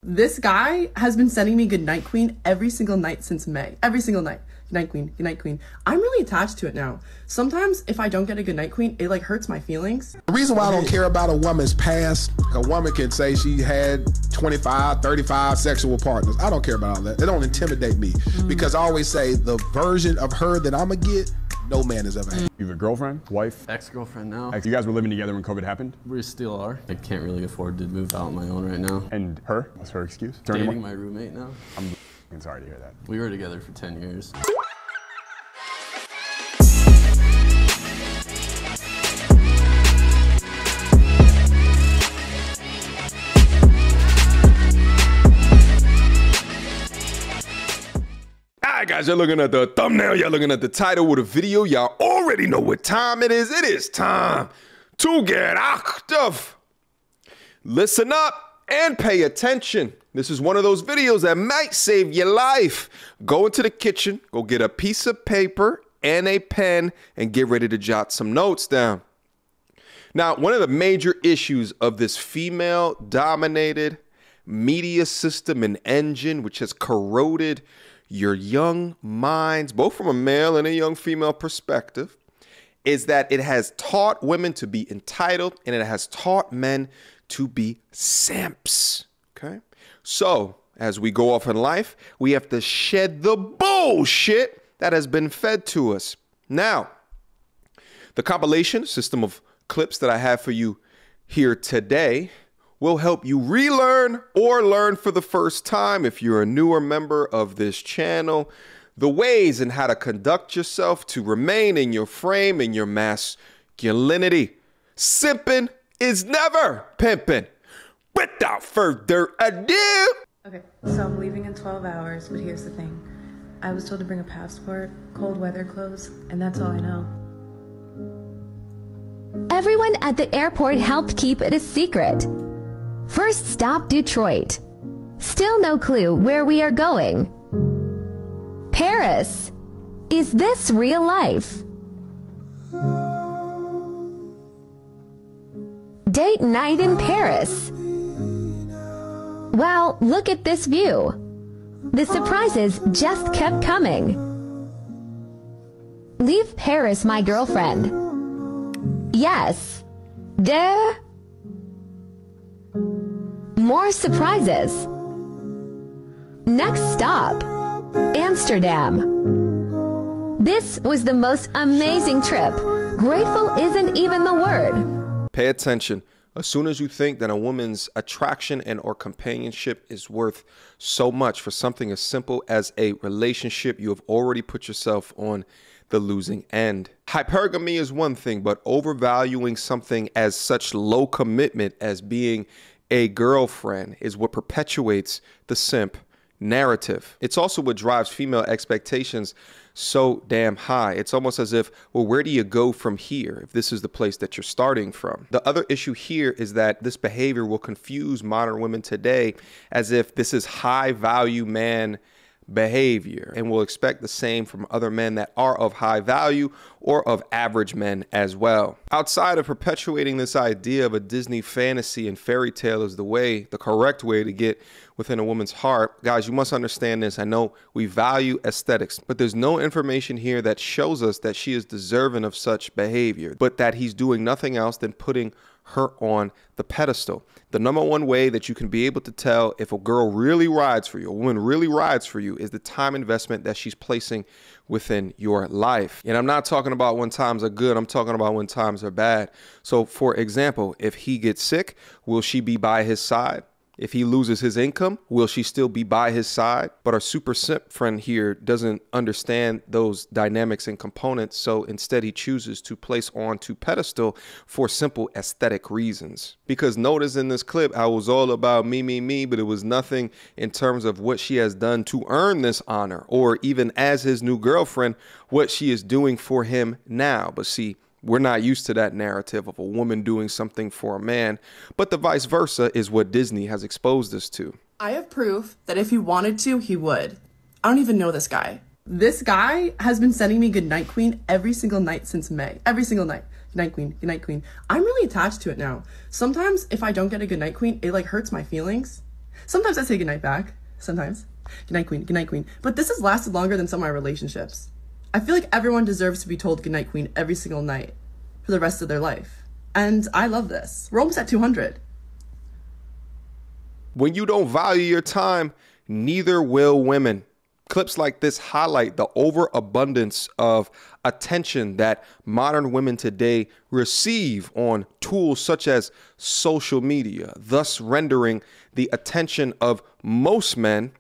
This guy has been sending me Goodnight Queen every single night since May. Every single night. Goodnight Queen, Goodnight Queen. I'm really attached to it now. Sometimes if I don't get a Goodnight Queen, it like hurts my feelings. The reason why I don't care about a woman's past, a woman can say she had 25, 35 sexual partners. I don't care about all that. It don't intimidate me because I always say the version of her that I'm gonna get, no man has ever had. You have a girlfriend, wife? Ex-girlfriend now. You guys were living together when COVID happened? We still are. I can't really afford to move out on my own right now. And her? What's her excuse? Dating my roommate now. I'm sorry to hear that. We were together for 10 years. Alright guys, you're looking at the thumbnail, you're looking at the title of the video, y'all already know what time it is. It is time to get active. Listen up and pay attention. This is one of those videos that might save your life. Go into the kitchen, go get a piece of paper and a pen and get ready to jot some notes down. Now, one of the major issues of this female-dominated media system and engine, which has corroded your young minds, both from a male and a young female perspective, is that it has taught women to be entitled and it has taught men to be simps. Okay? So, as we go off in life, we have to shed the bullshit that has been fed to us. Now, the compilation system of clips that I have for you here today will help you relearn or learn for the first time, if you're a newer member of this channel, the ways and how to conduct yourself to remain in your frame and your masculinity. Simping is never pimping. Without further ado. Okay, so I'm leaving in 12 hours, but here's the thing. I was told to bring a passport, cold weather clothes, and that's all I know. Everyone at the airport helped keep it a secret. First stop, Detroit. Still no clue where we are going. Paris. Is this real life? Date night in Paris. Wow, look at this view. The surprises just kept coming. Leave Paris, my girlfriend. Yes. Duh. More surprises. Next stop, Amsterdam. This was the most amazing trip. Grateful isn't even the word. Pay attention. As soon as you think that a woman's attraction and or companionship is worth so much for something as simple as a relationship, you have already put yourself on the losing end. Hypergamy is one thing, but overvaluing something as such low commitment as being a girlfriend is what perpetuates the simp narrative. It's also what drives female expectations so damn high. It's almost as if, well, where do you go from here if this is the place that you're starting from? The other issue here is that this behavior will confuse modern women today as if this is high value man behavior, and will expect the same from other men that are of high value or of average men as well. Outside of perpetuating this idea of a Disney fantasy and fairy tale is the correct way to get within a woman's heart, guys, you must understand this. I know we value aesthetics, but there's no information here that shows us that she is deserving of such behavior, but that he's doing nothing else than putting her on the pedestal. The number one way that you can be able to tell if a girl really rides for you, a woman really rides for you, is the time investment that she's placing within your life. And I'm not talking about when times are good, I'm talking about when times are bad. So for example, if he gets sick, will she be by his side? If he loses his income, will she still be by his side? But our super simp friend here doesn't understand those dynamics and components, so instead he chooses to place onto pedestal for simple aesthetic reasons. Because notice in this clip, I was all about me, but it was nothing in terms of what she has done to earn this honor, or even as his new girlfriend, what she is doing for him now. But see, we're not used to that narrative of a woman doing something for a man, but the vice versa is what Disney has exposed us to. I have proof that if he wanted to, he would. I don't even know this guy. This guy has been sending me Goodnight Queen every single night since May. Every single night. Goodnight Queen, Goodnight Queen. I'm really attached to it now. Sometimes if I don't get a Goodnight Queen, it like hurts my feelings. Sometimes I say goodnight back. Sometimes. Goodnight, queen. Goodnight, queen. But this has lasted longer than some of my relationships. I feel like everyone deserves to be told goodnight, queen, every single night for the rest of their life. And I love this. We're almost at 200. When you don't value your time, neither will women. Clips like this highlight the overabundance of attention that modern women today receive on tools such as social media, thus rendering the attention of most men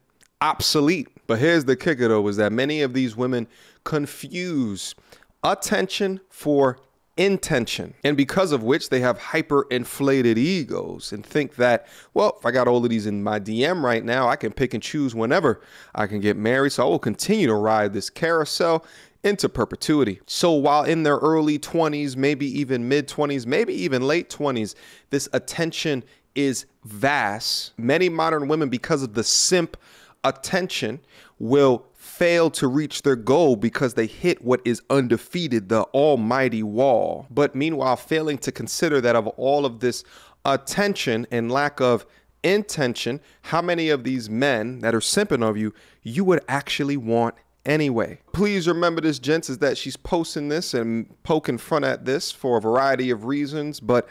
obsolete. But here's the kicker though, is that many of these women confuse attention for intention, and because of which they have hyper-inflated egos and think that, well, if I got all of these in my DM right now, I can pick and choose whenever I can get married, so I will continue to ride this carousel into perpetuity. So while in their early 20s, maybe even mid-20s, maybe even late 20s, this attention is vast, many modern women, because of the simp attention, will fail to reach their goal because they hit what is undefeated, the almighty wall. But meanwhile, failing to consider that of all of this attention and lack of intention, how many of these men that are simping of you, you would actually want anyway. Please remember this, gents, is that she's posting this and poking fun at this for a variety of reasons, but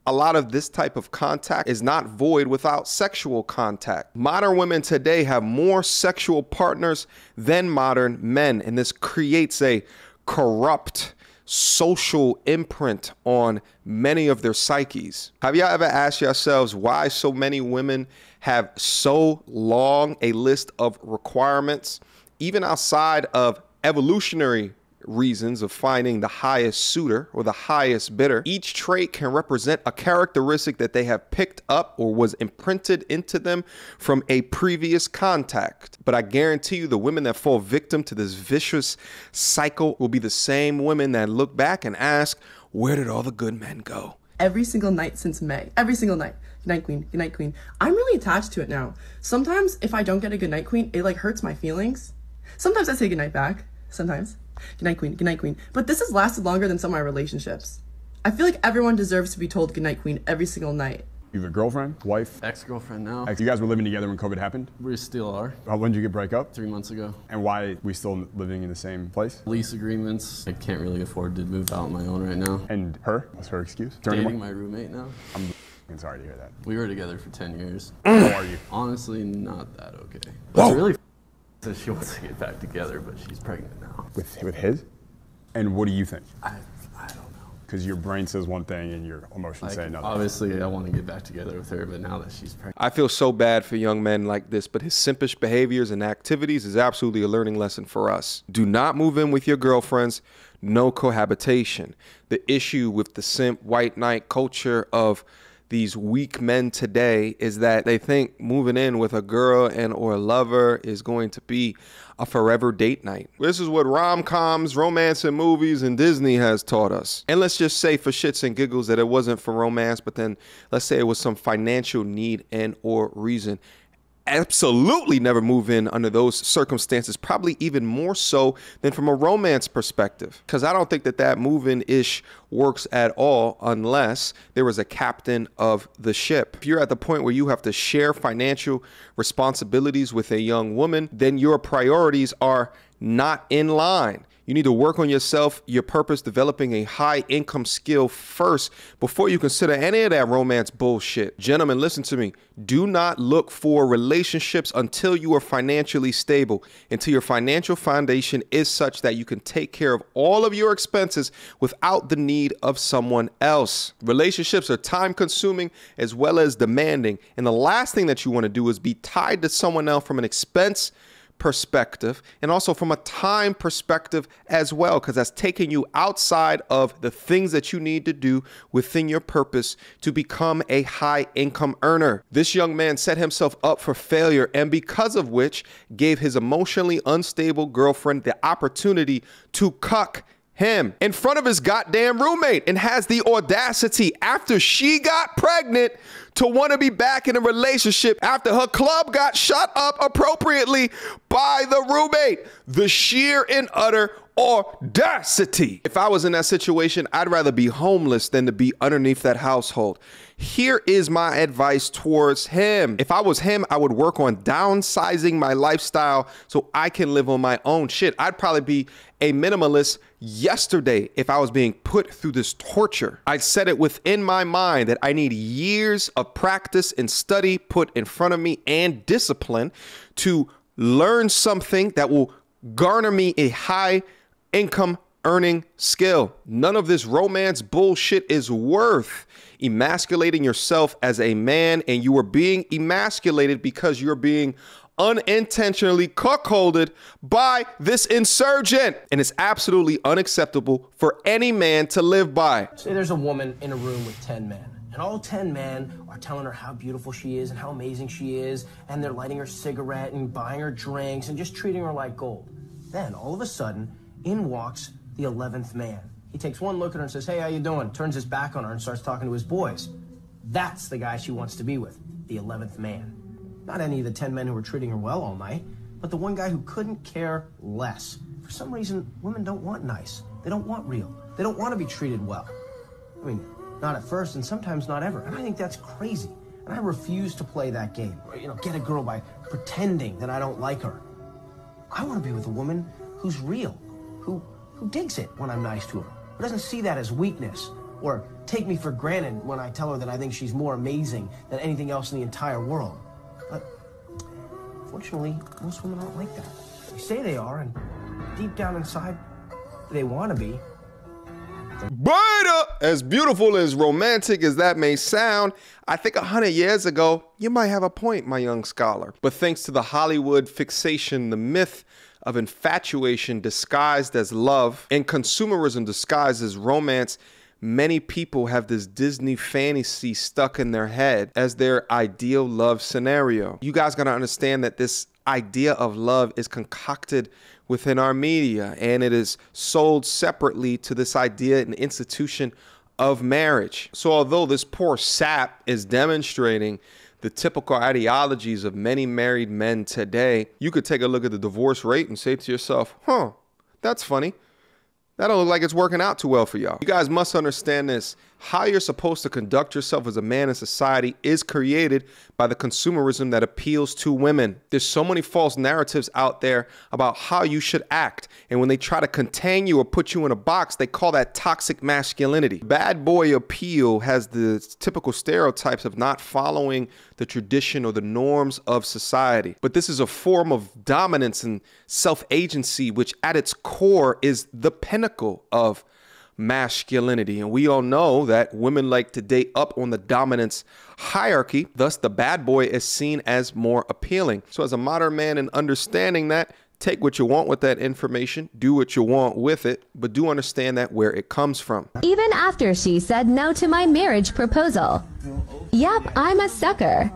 a lot of this type of contact is not void without sexual contact. Modern women today have more sexual partners than modern men, and this creates a corrupt social imprint on many of their psyches. Have y'all ever asked yourselves why so many women have so long a list of requirements, even outside of evolutionary reasons of finding the highest suitor or the highest bidder? Each trait can represent a characteristic that they have picked up or was imprinted into them from a previous contact. But I guarantee you the women that fall victim to this vicious cycle will be the same women that look back and ask, where did all the good men go? Every single night since May. Every single night. Goodnight, queen. Goodnight, queen. I'm really attached to it now. Sometimes if I don't get a goodnight, queen, it like hurts my feelings. Sometimes I say goodnight back. Sometimes. Goodnight, queen. Goodnight, queen. But this has lasted longer than some of my relationships. I feel like everyone deserves to be told goodnight, queen, every single night. You have a girlfriend, wife? Ex-girlfriend now. You guys were living together when COVID happened? We still are. When did you get break up? 3 months ago. And why we still living in the same place? Lease agreements. I can't really afford to move out on my own right now. And her? What's her excuse? Dating my roommate now. I'm sorry to hear that. We were together for 10 years. How are you? Honestly, not that okay. What's really says she wants to get back together, but she's pregnant now. With his? And what do you think? I don't know. Because your brain says one thing and your emotions say another. Obviously, I want to get back together with her, but now that she's pregnant. I feel so bad for young men like this, but his simpish behaviors and activities is absolutely a learning lesson for us. Do not move in with your girlfriends. No cohabitation. The issue with the simp white knight culture of these weak men today is that they think moving in with a girl and or a lover is going to be a forever date night. This is what rom-coms, romance and movies and Disney has taught us. And let's just say for shits and giggles that it wasn't for romance, but then let's say it was some financial need and or reason. Absolutely never move in under those circumstances, probably even more so than from a romance perspective, because I don't think that move-in-ish works at all unless there was a captain of the ship. If you're at the point where you have to share financial responsibilities with a young woman, then your priorities are not in line. You need to work on yourself, your purpose, developing a high income skill first before you consider any of that romance bullshit. Gentlemen, listen to me. Do not look for relationships until you are financially stable, until your financial foundation is such that you can take care of all of your expenses without the need of someone else. Relationships are time consuming as well as demanding. And the last thing that you want to do is be tied to someone else from an expense perspective and also from a time perspective as well, because that's taking you outside of the things that you need to do within your purpose to become a high income earner. This young man set himself up for failure, and because of which gave his emotionally unstable girlfriend the opportunity to cuck him in front of his goddamn roommate, and has the audacity after she got pregnant to want to be back in a relationship after her club got shut up appropriately by the roommate. The sheer and utter audacity. If I was in that situation, I'd rather be homeless than to be underneath that household. Here is my advice towards him. If I was him, I would work on downsizing my lifestyle so I can live on my own shit. I'd probably be a minimalist yesterday if I was being put through this torture. I said it within my mind that I need years of practice and study put in front of me and discipline to learn something that will garner me a high income earning skill. None of this romance bullshit is worth emasculating yourself as a man, and you are being emasculated because you're being unintentionally cuckolded by this insurgent, and it's absolutely unacceptable for any man to live by. Say there's a woman in a room with 10 men, and all 10 men are telling her how beautiful she is and how amazing she is, and they're lighting her cigarette and buying her drinks and just treating her like gold. Then all of a sudden, in walks the 11th man. He takes one look at her and says, "Hey, how you doing?" Turns his back on her and starts talking to his boys. That's the guy she wants to be with, the 11th man. Not any of the 10 men who were treating her well all night, but the one guy who couldn't care less. For some reason, women don't want nice. They don't want real. They don't want to be treated well. I mean, not at first, and sometimes not ever. And I think that's crazy. And I refuse to play that game. You know, get a girl by pretending that I don't like her. I want to be with a woman who's real, who digs it when I'm nice to her, who doesn't see that as weakness or take me for granted when I tell her that I think she's more amazing than anything else in the entire world. But fortunately, most women aren't like that. They say they are, and deep down inside, they want to be. But as beautiful, as romantic as that may sound, I think 100 years ago, you might have a point, my young scholar. But thanks to the Hollywood fixation, the myth of infatuation disguised as love and consumerism disguised as romance, many people have this Disney fantasy stuck in their head as their ideal love scenario. You guys gotta understand that this idea of love is concocted within our media, and it is sold separately to this idea and institution of marriage. So although this poor sap is demonstrating the typical ideologies of many married men today, you could take a look at the divorce rate and say to yourself, huh, that's funny. That don't look like it's working out too well for y'all. You guys must understand this. How you're supposed to conduct yourself as a man in society is created by the consumerism that appeals to women. There's so many false narratives out there about how you should act. And when they try to contain you or put you in a box, they call that toxic masculinity. Bad boy appeal has the typical stereotypes of not following the tradition or the norms of society. But this is a form of dominance and self-agency, which at its core is the pinnacle of masculinity. And we all know that women like to date up on the dominance hierarchy. Thus, the bad boy is seen as more appealing. So as a modern man and understanding that, take what you want with that information, do what you want with it, but do understand that where it comes from. Even after she said no to my marriage proposal. Yep, I'm a sucker.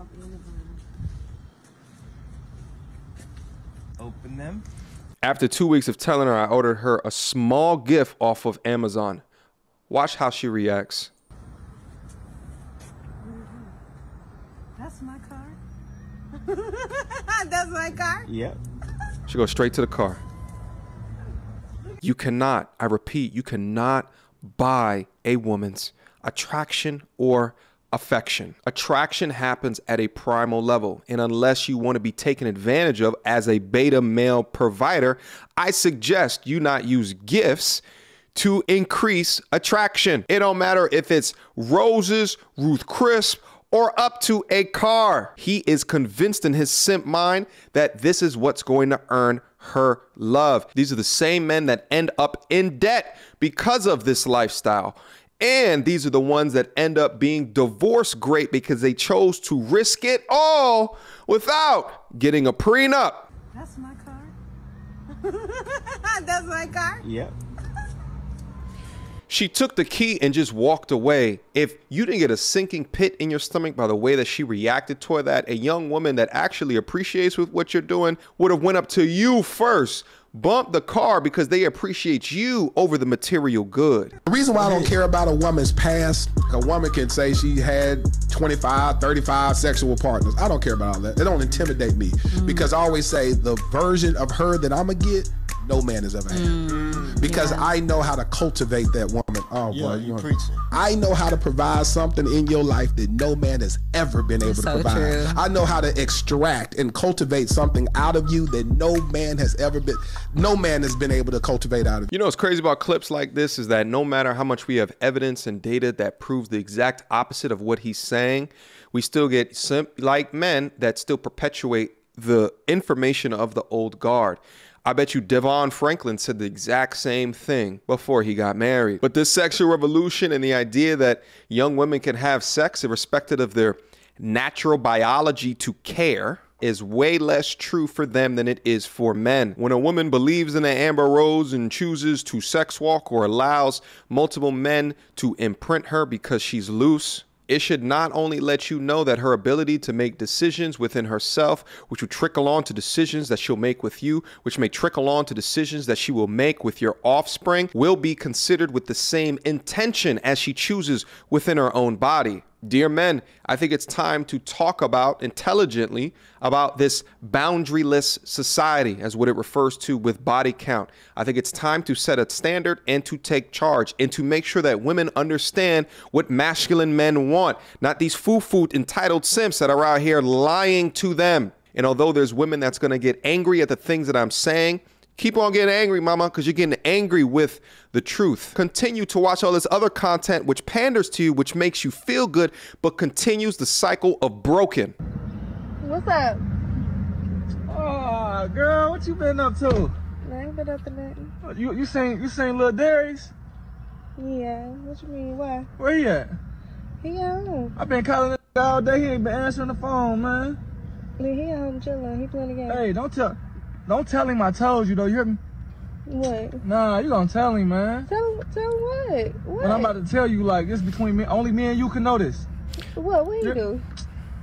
Open them. After 2 weeks of telling her, I ordered her a small gift off of Amazon. Watch how she reacts. That's my car. That's my car? Yep. She goes straight to the car. You cannot, I repeat, you cannot buy a woman's attraction or affection. Attraction happens at a primal level, and unless you want to be taken advantage of as a beta male provider, I suggest you not use gifts to increase attraction. It don't matter if it's roses, Ruth Crisp, or up to a car. He is convinced in his simp mind that this is what's going to earn her love. These are the same men that end up in debt because of this lifestyle. And these are the ones that end up being divorce great because they chose to risk it all without getting a prenup. That's my car. That's my car? Yep. She took the key and just walked away. If you didn't get a sinking pit in your stomach by the way that she reacted toward that, a young woman that actually appreciates with what you're doing would have went up to you first, bumped the car because they appreciate you over the material good. The reason why I don't care about a woman's past, a woman can say she had 25, 35 sexual partners. I don't care about all that. They don't intimidate me because I always say the version of her that I'm gonna get no man has ever had. Because I know how to cultivate that woman. Oh boy, you preaching. I know how to provide something in your life that no man has ever been able to provide. True. I know how to extract and cultivate something out of you that no man has been able to cultivate out of you. You know what's crazy about clips like this is that no matter how much we have evidence and data that proves the exact opposite of what he's saying, we still get simp-like men that still perpetuate the information of the old guard. I bet you Devon Franklin said the exact same thing before he got married. But this sexual revolution and the idea that young women can have sex irrespective of their natural biology to care is way less true for them than it is for men. When a woman believes in the Amber Rose and chooses to sex walk or allows multiple men to imprint her because she's loose, it should not only let you know that her ability to make decisions within herself, which will trickle on to decisions that she'll make with you, which may trickle on to decisions that she will make with your offspring, will be considered with the same intention as she chooses within her own body. Dear men, I think it's time to talk about intelligently about this boundaryless society as what it refers to with body count. I think it's time to set a standard and to take charge and to make sure that women understand what masculine men want, not these foo-foo entitled simps that are out here lying to them. And although there's women that's going to get angry at the things that I'm saying, keep on getting angry, mama, because you're getting angry with the truth. Continue to watch all this other content which panders to you, which makes you feel good, but continues the cycle of broken. What's up? Oh, girl, what you been up to? I ain't been up to nothing. You seen Lil Darius? Yeah, what you mean, why? Where he at? He at home. I've been calling him all day. He ain't been answering the phone, man. He at home chilling. He playing the game. Hey, don't tell him I told you, though. You hear me? What? Nah, you gonna tell him, man. Tell what? What? But I'm about to tell you, like, this between me, only me and you can know this. What you do?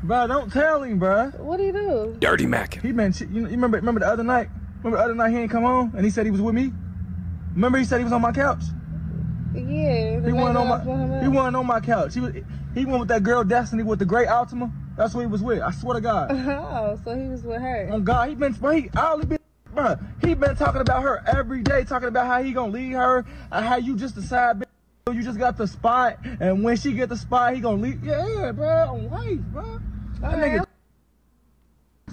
Bro, don't tell him, bro. What do you do? Dirty Mac. He been, you remember the other night? Remember the other night he ain't come home and he said he was with me? Remember he said he was on my couch? Yeah. He wasn't on my couch. He went with that girl Destiny with the gray Altima. That's who he was with. I swear to God. Oh, so he was with her. On God, he been talking about her every day, talking about how he gonna leave her, and how you just decide, you just got the spot, and when she get the spot, he gonna leave. Yeah, bro, on life, bro. That nigga.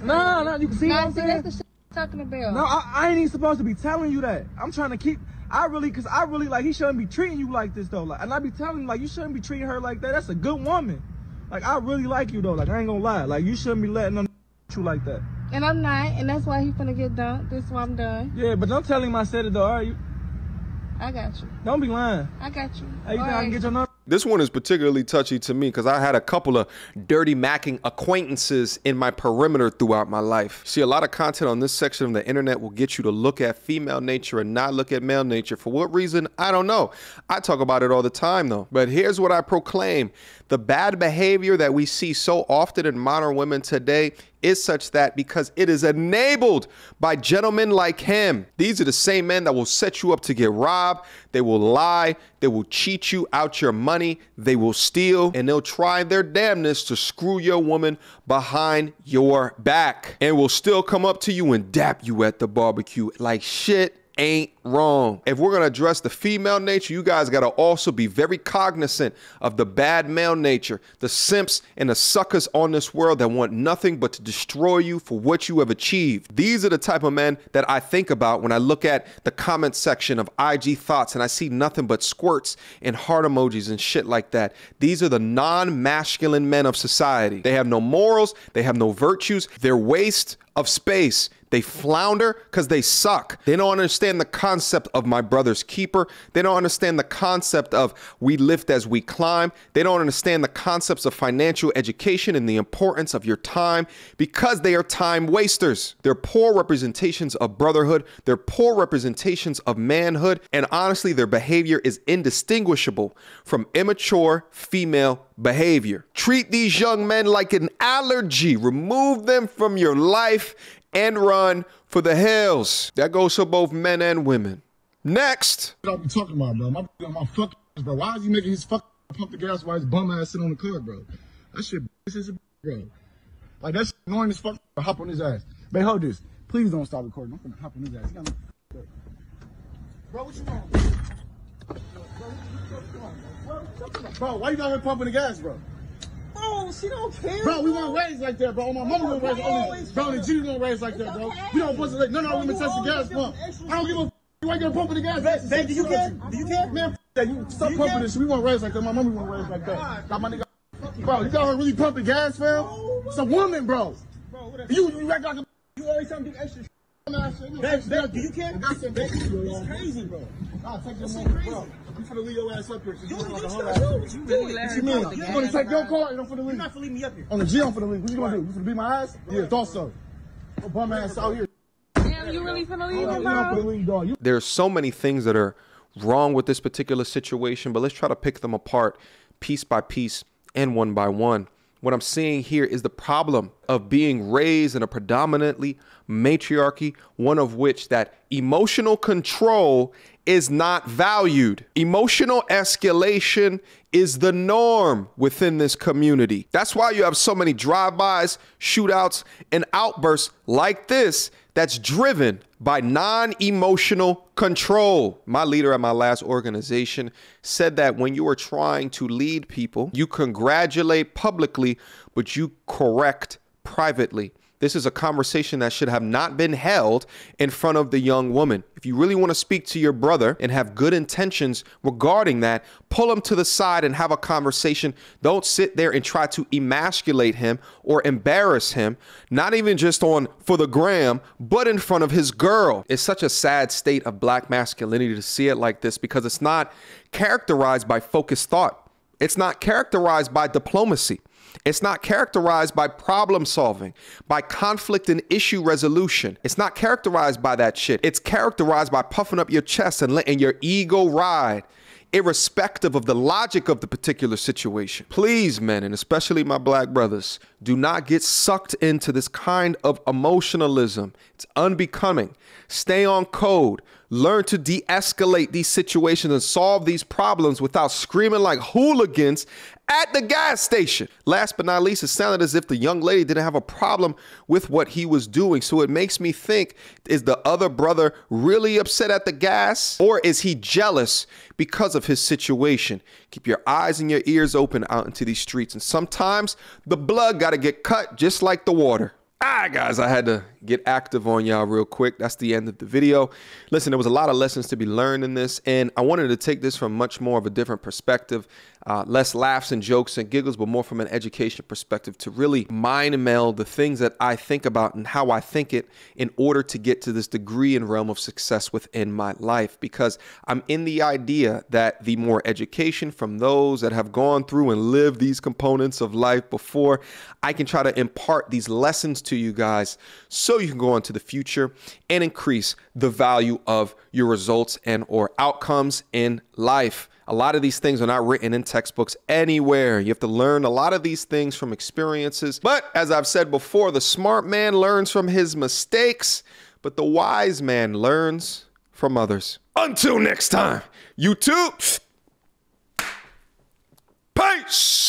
Nah, you can see what I'm saying? That's the shit I'm talking about. No, I ain't even supposed to be telling you that. I'm trying to keep. Cause I really like, he shouldn't be treating you like this though. Like, and I be telling him, like, you shouldn't be treating her like that. That's a good woman. Like, I really like you though. Like, I ain't gonna lie. Like, you shouldn't be letting them you like that. And I'm not, and that's why he finna get dumped. That's why I'm done. Yeah, but don't tell him I said it though. All right, I got you. Don't be lying. I got you. Hey, you think I can get your number? This one is particularly touchy to me because I had a couple of dirty macking acquaintances in my perimeter throughout my life. See, a lot of content on this section of the internet will get you to look at female nature and not look at male nature. For what reason? I don't know. I talk about it all the time though. But here's what I proclaim. The bad behavior that we see so often in modern women today is such that because it is enabled by gentlemen like him. These are the same men that will set you up to get robbed. They will lie. They will cheat you out your money. They will steal, and they'll try their damnness to screw your woman behind your back and will still come up to you and dap you at the barbecue like shit ain't wrong. If we're gonna address the female nature, you guys gotta also be very cognizant of the bad male nature, the simps and the suckers on this world that want nothing but to destroy you for what you have achieved. These are the type of men that I think about when I look at the comment section of IG thoughts and I see nothing but squirts and heart emojis and shit like that. These are the non-masculine men of society. They have no morals, they have no virtues, they're waste of space. They flounder because they suck. They don't understand the concept of my brother's keeper. They don't understand the concept of we lift as we climb. They don't understand the concepts of financial education and the importance of your time because they are time wasters. They're poor representations of brotherhood. They're poor representations of manhood. And honestly, their behavior is indistinguishable from immature female behavior. Treat these young men like an allergy. Remove them from your life and run for the hills. That goes for both men and women. Next. What I'm talking about, bro. My fuck, bro. Why is he making his fuck pump the gas while his bum ass sitting on the car, bro? That shit, this is bro. Like, that's annoying as fuck. Hop on his ass. Babe, hold this. Please don't stop recording. I'm gonna hop on his ass. Bro, what you want? Bro, why you out here pumping the gas, bro? Oh, she don't care. Bro, we weren't raised like that, bro. My mama wasn't raised. Bro, the G wasn't raised like that, bro. We don't supposed to let none of our women touch the gas pump. I don't give a. You ain't gonna pump the gas. Babe, do you care? Do you care? Man, that you stop pumping this shit. We weren't raised like that. My mama wasn't raised like that. Got my nigga. Bro, you got her really pumping gas, fam? It's a woman, bro. You act like a. You always trying to do extra. Babe, do you care? It's crazy, bro. I'll take this money, bro. You finna leave your ass up here. You like a whole ass. You mean? You gonna take your car and I'm finna leave? You're not finna leave me up here. On the G, I'm finna leave. What you gonna do? You finna beat my ass? Yeah, thought so. No bum ass out here. Damn, you really finna leave him, bro? There's so many things that are wrong with this particular situation, but let's try to pick them apart piece by piece and one by one. What I'm seeing here is the problem of being raised in a predominantly matriarchy, one of which that emotional control is not valued. Emotional escalation is the norm within this community. That's why you have so many drive-bys, shootouts, and outbursts like this that's driven by non-emotional control. My leader at my last organization said that when you are trying to lead people, you congratulate publicly, but you correct privately. This is a conversation that should have not been held in front of the young woman. If you really want to speak to your brother and have good intentions regarding that, pull him to the side and have a conversation. Don't sit there and try to emasculate him or embarrass him, not even just on for the gram, but in front of his girl. It's such a sad state of black masculinity to see it like this because it's not characterized by focused thought. It's not characterized by diplomacy. It's not characterized by problem solving, by conflict and issue resolution. It's not characterized by that shit. It's characterized by puffing up your chest and letting your ego ride, irrespective of the logic of the particular situation. Please, men, and especially my black brothers, do not get sucked into this kind of emotionalism. It's unbecoming. Stay on code. Learn to de-escalate these situations and solve these problems without screaming like hooligans at the gas station. Last but not least, it sounded as if the young lady didn't have a problem with what he was doing. So it makes me think, is the other brother really upset at the gas? Or is he jealous because of his situation? Keep your eyes and your ears open out into these streets. And sometimes the blood got to get cut just like the water. All right, guys, I had to get active on y'all real quick. That's the end of the video. Listen, there was a lot of lessons to be learned in this, and I wanted to take this from much more of a different perspective, less laughs and jokes and giggles, but more from an education perspective to really mind meld the things that I think about and how I think it in order to get to this degree and realm of success within my life. Because I'm in the idea that the more education from those that have gone through and lived these components of life before, I can try to impart these lessons to you guys so you can go on to the future and increase the value of your results and or outcomes in life. A lot of these things are not written in textbooks anywhere. You have to learn a lot of these things from experiences. But as I've said before, the smart man learns from his mistakes, but the wise man learns from others. Until next time, YouTube, peace.